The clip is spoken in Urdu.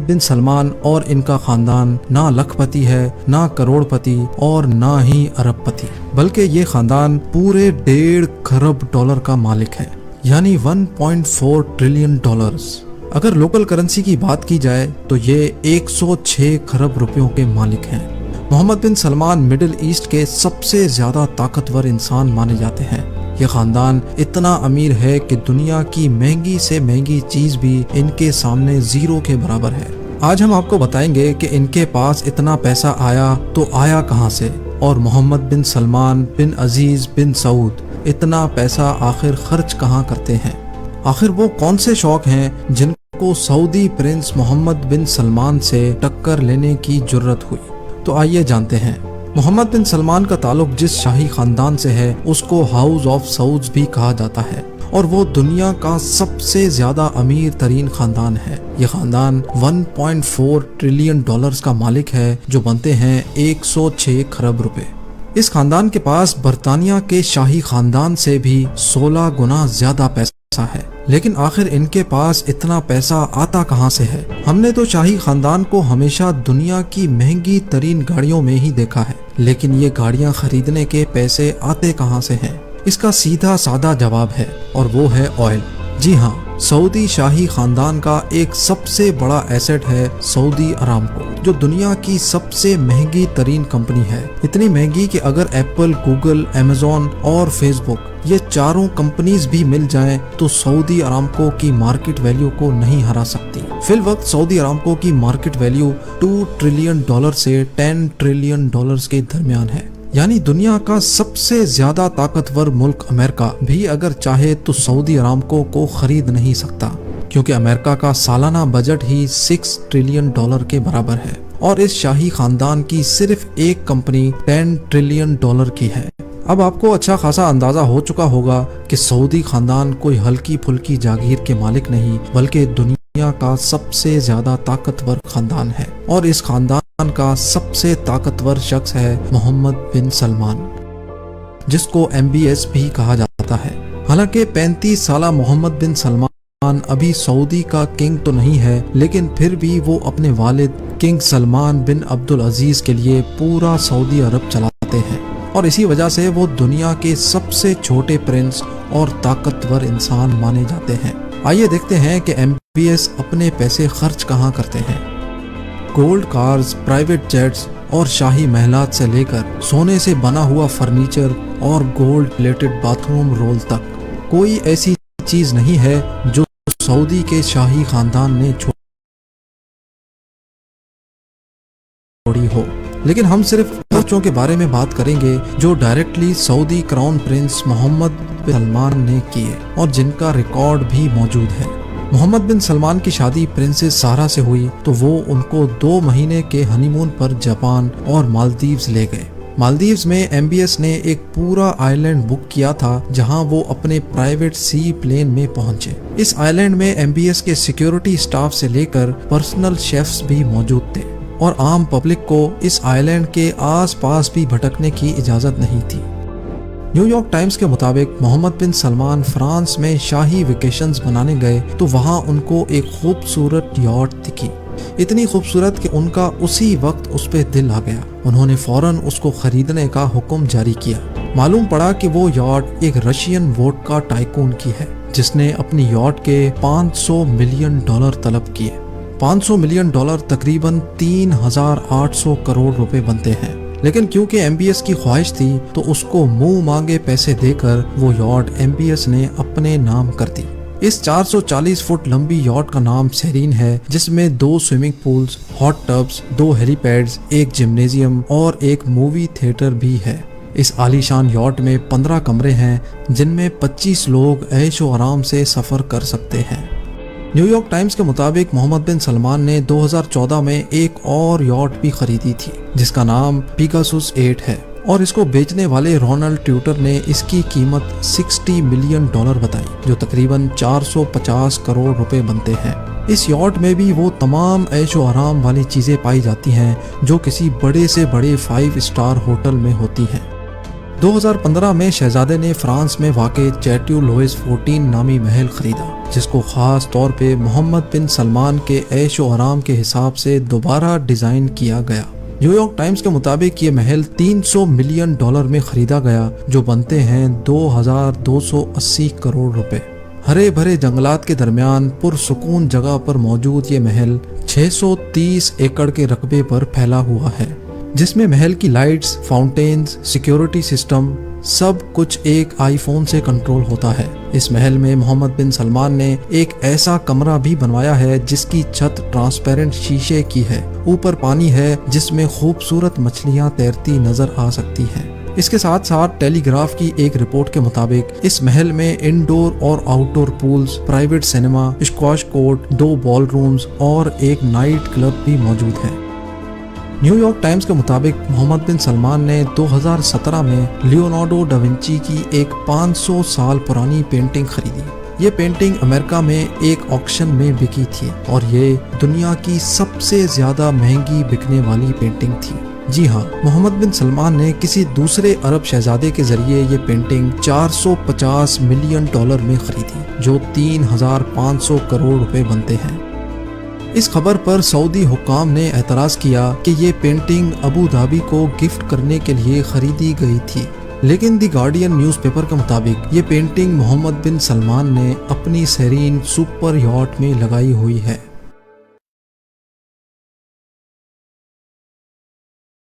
بن سلمان اور ان کا خاندان نہ لکھ پتی ہے، نہ کروڑ پتی اور نہ ہی ارب پتی، بلکہ یہ خاندان پورے 1.5 کھرب ڈالر کا مالک ہے، یعنی 1.4 ٹریلین ڈالرز۔ اگر لوکل کرنسی کی بات کی جائے تو یہ 106 کھرب روپیوں کے مالک ہیں۔ محمد بن سلمان مڈل ایسٹ کے سب سے زیادہ طاقتور انسان مانے جاتے ہیں۔ یہ خاندان اتنا امیر ہے کہ دنیا کی مہنگی سے مہنگی چیز بھی ان کے سامنے زیرو کے برابر ہے۔ آج ہم آپ کو بتائیں گے کہ ان کے پاس اتنا پیسہ آیا تو آیا کہاں سے، اور محمد بن سلمان بن عزیز بن سعود اتنا پیسہ آخر خرچ کہاں کرتے ہیں۔ آخر وہ کون سے شوق ہیں جن کو سعودی پرنس محمد بن سلمان سے ٹکر لینے کی جرت ہوئی؟ تو آئیے جانتے ہیں۔ محمد بن سلمان کا تعلق جس شاہی خاندان سے ہے اس کو ہاؤس آف سعودز بھی کہا جاتا ہے، اور وہ دنیا کا سب سے زیادہ امیر ترین خاندان ہے۔ یہ خاندان 1.4 ٹریلین ڈالرز کا مالک ہے، جو بنتے ہیں 106 کھرب روپے۔ اس خاندان کے پاس برطانیہ کے شاہی خاندان سے بھی 16 گنا زیادہ پیسہ ہے، لیکن آخر ان کے پاس اتنا پیسہ آتا کہاں سے ہے؟ ہم نے تو شاہی خاندان کو ہمیشہ دنیا کی مہنگی ترین گاڑیوں میں ہی دیکھا ہے، لیکن یہ گاڑیاں خریدنے کے پیسے آتے کہاں سے ہیں؟ اس کا سیدھا سادہ جواب ہے، اور وہ ہے آئل۔ جی ہاں، سعودی شاہی خاندان کا ایک سب سے بڑا ایسٹ ہے سعودی ارامکو، جو دنیا کی سب سے مہنگی ترین کمپنی ہے۔ اتنی مہنگی کہ اگر ایپل، گوگل، امیزون اور فیس بک یہ چاروں کمپنیز بھی مل جائیں تو سعودی ارامکو کی مارکیٹ ویلیو کو نہیں ہرا سکتی۔ فی الوقت سعودی ارامکو کی مارکیٹ ویلیو 2 ٹریلین ڈالر سے 10 ٹریلین ڈالرز کے درمیان ہے، یعنی دنیا کا سب سے زیادہ طاقتور ملک امریکہ بھی اگر چاہے تو سعودی ارامکو کو خرید نہیں سکتا، کیونکہ امریکہ کا سالانہ بجٹ ہی 6 ٹریلین ڈالر کے برابر ہے، اور اس شاہی خاندان کی صرف ایک کمپنی 10 ٹریلین ڈالر کی ہے۔ اب آپ کو اچھا خاصا اندازہ ہو چکا ہوگا کہ سعودی خاندان کوئی ہلکی پھلکی جاگیر کے مالک نہیں، بلکہ دنیا کا سب سے زیادہ طاقتور خاندان ہے، اور اس خاندان کا سب سے طاقتور شخص ہے محمد بن سلمان، جس کو MBS بھی کہا جاتا ہے۔ حالانکہ 35 سالہ محمد بن سلمان ابھی سعودی کا کنگ تو نہیں ہے، لیکن پھر بھی وہ اپنے والد کنگ سلمان بن عبدالعزیز کے لیے پورا سعودی عرب چلاتے ہیں، اور اسی وجہ سے وہ دنیا کے سب سے چھوٹے پرنس اور طاقتور انسان مانے جاتے ہیں۔ آئیے دیکھتے ہیں کہ MBS اپنے پیسے خرچ کہاں کرتے ہیں۔ گولڈ کارز، پرائیویٹ جیٹس اور شاہی محلات سے لے کر سونے سے بنا ہوا فرنیچر اور gold plated bath room role تک کوئی ایسی چیز نہیں ہے جو سعودی کے شاہی خاندان نے چھوڑی ہو، لیکن ہم صرف خرچوں کے بارے میں بات کریں گے جو ڈائریکٹلی سعودی کراؤن پرنس محمد بن سلمان نے کیے، اور جن کا ریکارڈ بھی موجود ہے۔ محمد بن سلمان کی شادی پرنسس سارا سے ہوئی تو وہ ان کو 2 مہینے کے ہنی مون پر جاپان اور مالدیوز لے گئے۔ مالدیوز میں MBS نے ایک پورا آئی لینڈ بک کیا تھا جہاں وہ اپنے پرائیویٹ سی پلین میں پہنچے۔ اس آئی لینڈ میں MBS کے سیکیورٹی سٹاف سے لے کر پرسنل شیفز بھی موجود تھے، اور عام پبلک کو اس آئی لینڈ کے آس پاس بھی بھٹکنے کی اجازت نہیں تھی۔ نیو یارک ٹائمز کے مطابق محمد بن سلمان فرانس میں شاہی ویکیشنز منانے گئے تو وہاں ان کو ایک خوبصورت یاٹ دکھی، اتنی خوبصورت کہ ان کا اسی وقت اس پہ دل آ گیا۔ انہوں نے فوراً اس کو خریدنے کا حکم جاری کیا۔ معلوم پڑا کہ وہ یاٹ ایک رشین ووڈکا ٹائکون کی ہے، جس نے اپنی یاٹ کے 500 ملین ڈالر طلب کیے۔ 500 ملین ڈالر تقریباً 3800 کروڑ روپے بنتے ہیں، لیکن کیونکہ MBS کی خواہش تھی تو اس کو منہ مانگے پیسے دے کر وہ یاٹ MBS نے اپنے نام کر دی۔ اس 440 فٹ لمبی یاٹ کا نام سیرین ہے، جس میں 2 سوئمنگ پولز، ہاٹ ٹبز، 2 ہیلی پیڈز، ایک جمنیزیم اور ایک مووی تھیٹر بھی ہے۔ اس عالی شان یاٹ میں 15 کمرے ہیں جن میں 25 لوگ عیش و آرام سے سفر کر سکتے ہیں۔ نیو یارک ٹائمز کے مطابق محمد بن سلمان نے 2014 میں ایک اور یاٹ بھی خریدی تھی جس کا نام پیگاسس 8 ہے، اور اس کو بیچنے والے رونلڈ ٹیوٹر نے اس کی قیمت 60 ملین ڈالر بتائی، جو تقریباً 450 کروڑ روپے بنتے ہیں۔ اس یاٹ میں بھی وہ تمام عیش و آرام والی چیزیں پائی جاتی ہیں جو کسی بڑے سے بڑے 5 اسٹار ہوٹل میں ہوتی ہیں۔ 2015 میں شہزادے نے فرانس میں واقع چیٹیو لوئس 14 نامی محل خریدا، جس کو خاص طور پہ محمد بن سلمان کے عیش و آرام کے حساب سے دوبارہ ڈیزائن کیا گیا۔ نیو یارک ٹائمز کے مطابق یہ محل $300 ملین میں خریدا گیا، جو بنتے ہیں 2280 کروڑ روپے۔ ہرے بھرے جنگلات کے درمیان پرسکون جگہ پر موجود یہ محل 630 ایکڑ کے رقبے پر پھیلا ہوا ہے، جس میں محل کی لائٹس، فاؤنٹینز، سیکیورٹی سسٹم سب کچھ ایک آئی فون سے کنٹرول ہوتا ہے۔ اس محل میں محمد بن سلمان نے ایک ایسا کمرہ بھی بنوایا ہے جس کی چھت ٹرانسپیرنٹ شیشے کی ہے، اوپر پانی ہے جس میں خوبصورت مچھلیاں تیرتی نظر آ سکتی ہیں۔ اس کے ساتھ ساتھ ٹیلی گراف کی ایک رپورٹ کے مطابق اس محل میں انڈور اور outdoor pools, private cinema, squash court, 2 ballrooms اور ایک نائٹ کلب بھی موجود ہے۔ نیو یارک ٹائمز کے مطابق محمد بن سلمان نے 2017 میں لیونارڈو ڈا ونچی کی ایک 500 سال پرانی پینٹنگ خریدی۔ یہ پینٹنگ امریکہ میں ایک آکشن میں بکی تھی اور یہ دنیا کی سب سے زیادہ مہنگی بکنے والی پینٹنگ تھی۔ جی ہاں، محمد بن سلمان نے کسی دوسرے عرب شہزادے کے ذریعے یہ پینٹنگ $450 ملین میں خریدی، جو 3500 کروڑ روپے بنتے ہیں۔ اس خبر پر سعودی حکام نے اعتراض کیا کہ یہ پینٹنگ ابو دھابی کو گفٹ کرنے کے لیے خریدی گئی تھی، لیکن دی گارڈین نیوز پیپر کے مطابق یہ پینٹنگ محمد بن سلمان نے اپنی سیرین سپر یاٹ میں لگائی ہوئی ہے۔